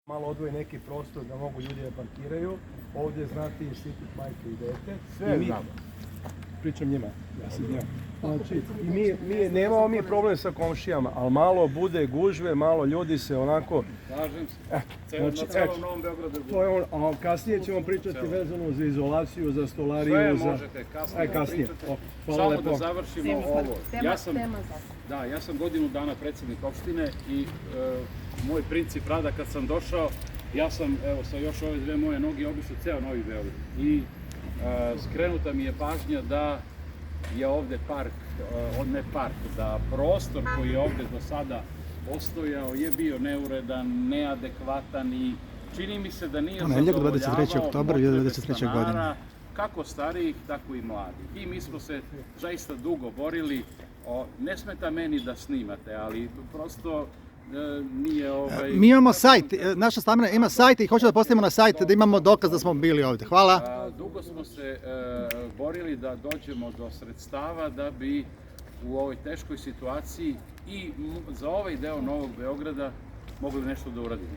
Malo odvoji neki prostor da mogu ljudi da parkiraju. Ovdje znati štititi majke i dete. Sve znamo. Pričam njima. Ja sam njima. Znači, mi nemamo mi problem sa komšijama, ali malo bude gužve, malo ljudi se onako... Slažem se. Na celom Novom Beogradu. To je on, a kasnije ćemo pričati vezano za izolaciju, za stolariju. Sve možete kasnije pričati. Samo da završimo ovo. Ja sam godinu dana predsjednik opštine i moj princip rada kad sam došao, ja sam sa još ove dve moje noge obišao ceo Novi Beograd. I skrenuta mi je pažnja da je ovde park, da prostor koji je ovde do sada postojao je bio neuredan, neadekvatan i čini mi se da nije zadovoljavao potrebe stanara, kako starijih, tako i mladih. I mi smo se zaista dugo borili. Ne smeta meni da snimate, ali prosto nije Mi imamo sajt, naša stambena ima sajt i hoću da postavimo na sajt da imamo dokaz da smo bili ovde. Hvala. Dugo smo se borili da dođemo do sredstava da bi u ovoj teškoj situaciji i za ovaj deo Novog Beograda mogli nešto da uradimo.